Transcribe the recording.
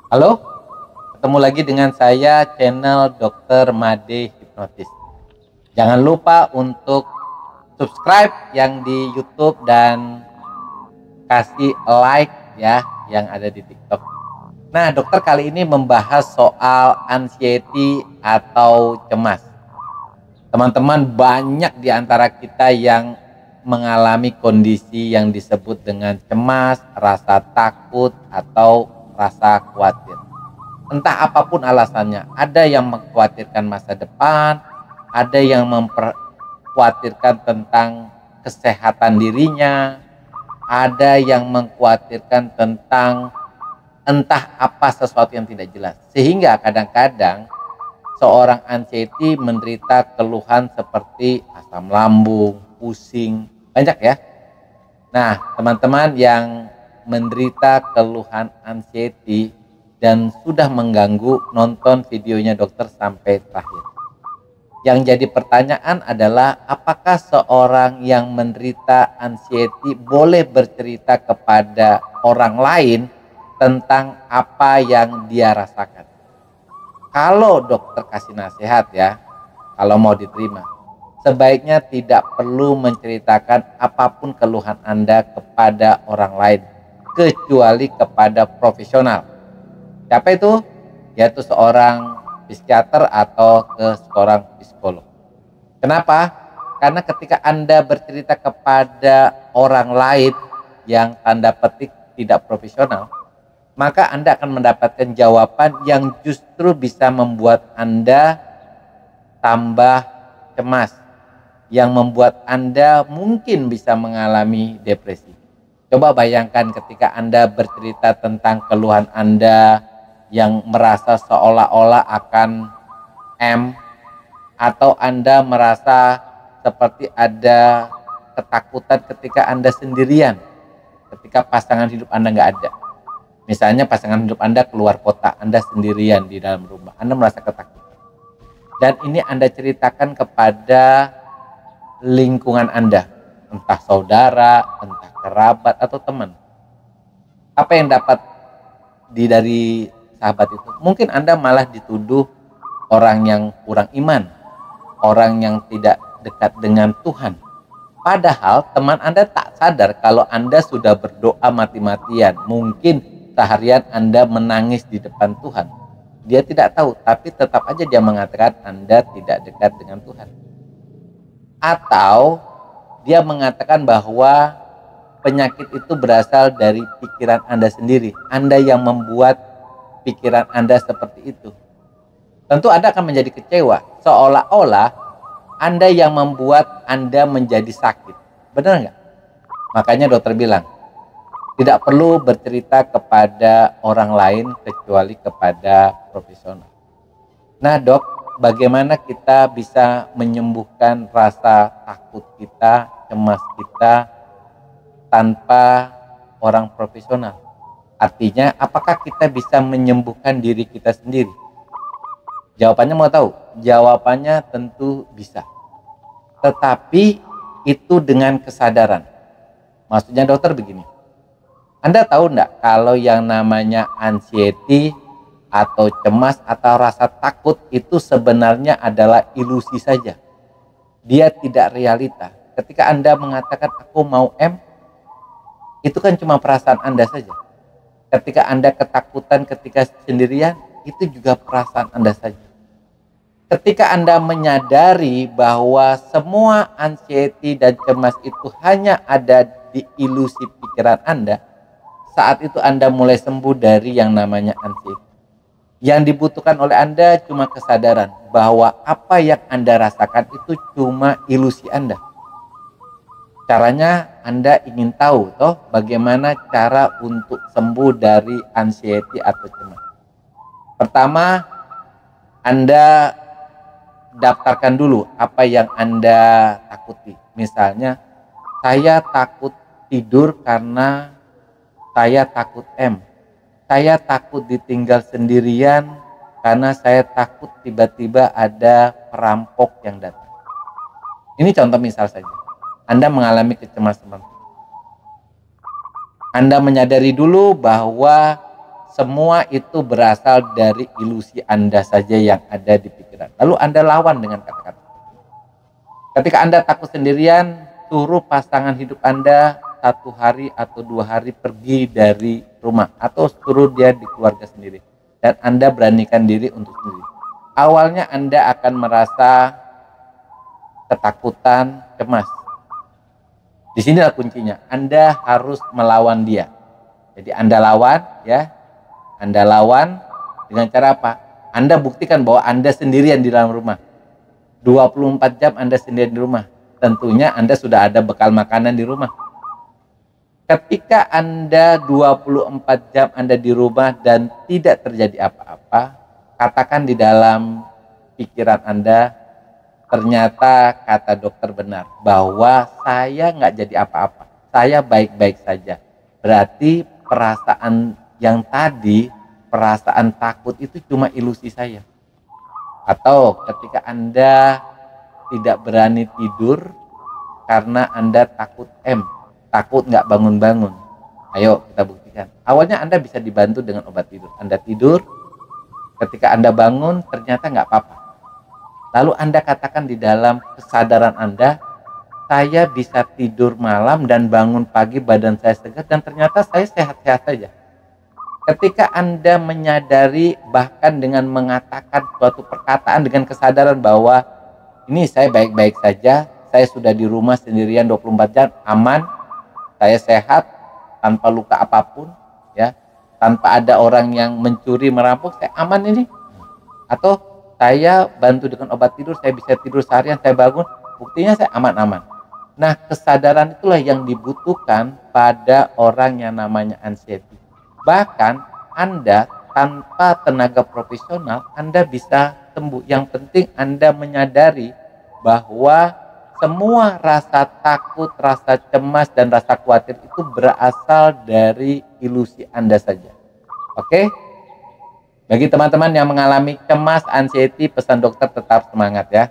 Halo, ketemu lagi dengan saya channel Dr. Made Hipnotis. Jangan lupa untuk subscribe yang di YouTube dan kasih like ya yang ada di TikTok. Nah, dokter kali ini membahas soal anxiety atau cemas. Teman-teman, banyak di antara kita yang mengalami kondisi yang disebut dengan cemas, rasa takut, atau rasa khawatir. Entah apapun alasannya, ada yang mengkhawatirkan masa depan, ada yang mengkhawatirkan tentang kesehatan dirinya, ada yang mengkhawatirkan tentang entah apa sesuatu yang tidak jelas. Sehingga kadang-kadang seorang anxiety menderita keluhan seperti asam lambung, pusing, banyak ya. Nah, teman-teman yang menderita keluhan anxiety dan sudah mengganggu, nonton videonya dokter sampai terakhir. Yang jadi pertanyaan adalah, apakah seorang yang menderita anxiety boleh bercerita kepada orang lain tentang apa yang dia rasakan? Kalau dokter kasih nasihat ya, kalau mau diterima, sebaiknya tidak perlu menceritakan apapun keluhan Anda kepada orang lain, kecuali kepada profesional. Siapa itu? Yaitu seorang psikiater atau ke seorang psikolog. Kenapa? Karena ketika Anda bercerita kepada orang lain yang tanda petik tidak profesional, maka Anda akan mendapatkan jawaban yang justru bisa membuat Anda tambah cemas, yang membuat Anda mungkin bisa mengalami depresi. Coba bayangkan ketika Anda bercerita tentang keluhan Anda yang merasa seolah-olah akan atau Anda merasa seperti ada ketakutan ketika Anda sendirian, ketika pasangan hidup Anda nggak ada. Misalnya pasangan hidup Anda keluar kota, Anda sendirian di dalam rumah, Anda merasa ketakutan. Dan ini Anda ceritakan kepada lingkungan Anda, entah saudara, entah kerabat, atau teman. Apa yang dapat dari sahabat itu? Mungkin Anda malah dituduh orang yang kurang iman, orang yang tidak dekat dengan Tuhan. Padahal teman Anda tak sadar kalau Anda sudah berdoa mati-matian. Mungkin seharian Anda menangis di depan Tuhan. Dia tidak tahu, tapi tetap aja dia mengatakan Anda tidak dekat dengan Tuhan. Atau dia mengatakan bahwa penyakit itu berasal dari pikiran Anda sendiri. Anda yang membuat pikiran Anda seperti itu. Tentu Anda akan menjadi kecewa, seolah-olah Anda yang membuat Anda menjadi sakit. Benar nggak? Makanya dokter bilang, tidak perlu bercerita kepada orang lain kecuali kepada profesional. Nah dok, bagaimana kita bisa menyembuhkan rasa takut kita, cemas kita tanpa orang profesional? Artinya, apakah kita bisa menyembuhkan diri kita sendiri? Jawabannya mau tahu? Jawabannya tentu bisa. Tetapi itu dengan kesadaran. Maksudnya dokter begini. Anda tahu enggak kalau yang namanya anxiety atau cemas atau rasa takut itu sebenarnya adalah ilusi saja. Dia tidak realita. Ketika Anda mengatakan aku mau itu kan cuma perasaan Anda saja. Ketika Anda ketakutan ketika sendirian, itu juga perasaan Anda saja. Ketika Anda menyadari bahwa semua anxiety dan cemas itu hanya ada di ilusi pikiran Anda, saat itu Anda mulai sembuh dari yang namanya anxiety. Yang dibutuhkan oleh Anda cuma kesadaran bahwa apa yang Anda rasakan itu cuma ilusi Anda. Caranya Anda ingin tahu toh bagaimana cara untuk sembuh dari anxiety atau cemas. Pertama, Anda daftarkan dulu apa yang Anda takuti. Misalnya, saya takut tidur karena saya takut Saya takut ditinggal sendirian karena saya takut tiba-tiba ada perampok yang datang. Ini contoh misal saja. Anda mengalami kecemasan. Anda menyadari dulu bahwa semua itu berasal dari ilusi Anda saja yang ada di pikiran. Lalu Anda lawan dengan kata-kata. Ketika Anda takut sendirian, suruh pasangan hidup Anda 1 hari atau 2 hari pergi dari rumah, atau suruh dia di keluarga sendiri, dan Anda beranikan diri untuk sendiri. Awalnya Anda akan merasa ketakutan, cemas. Di sinilah kuncinya. Anda harus melawan dia. Jadi Anda lawan, ya. Anda lawan dengan cara apa? Anda buktikan bahwa Anda sendirian di dalam rumah. 24 jam Anda sendirian di rumah. Tentunya Anda sudah ada bekal makanan di rumah. Ketika Anda 24 jam Anda di rumah dan tidak terjadi apa-apa, katakan di dalam pikiran Anda, ternyata kata dokter benar, bahwa saya nggak jadi apa-apa, saya baik-baik saja. Berarti perasaan yang tadi, perasaan takut itu cuma ilusi saya. Atau ketika Anda tidak berani tidur karena Anda takut takut nggak bangun-bangun. Ayo kita buktikan. Awalnya Anda bisa dibantu dengan obat tidur. Anda tidur, ketika Anda bangun ternyata nggak apa-apa. Lalu Anda katakan di dalam kesadaran Anda, saya bisa tidur malam dan bangun pagi badan saya segar dan ternyata saya sehat-sehat saja. Ketika Anda menyadari, bahkan dengan mengatakan suatu perkataan dengan kesadaran bahwa ini saya baik-baik saja, saya sudah di rumah sendirian 24 jam, aman, saya sehat, tanpa luka apapun, ya, tanpa ada orang yang mencuri, merampok, saya aman ini. Atau saya bantu dengan obat tidur, saya bisa tidur seharian, saya bangun, buktinya saya aman-aman. Nah, kesadaran itulah yang dibutuhkan pada orang yang namanya anxiety. Bahkan Anda tanpa tenaga profesional, Anda bisa sembuh. Yang penting Anda menyadari bahwa semua rasa takut, rasa cemas, dan rasa khawatir itu berasal dari ilusi Anda saja. Oke? Bagi teman-teman yang mengalami cemas, anxiety, pesan dokter tetap semangat ya.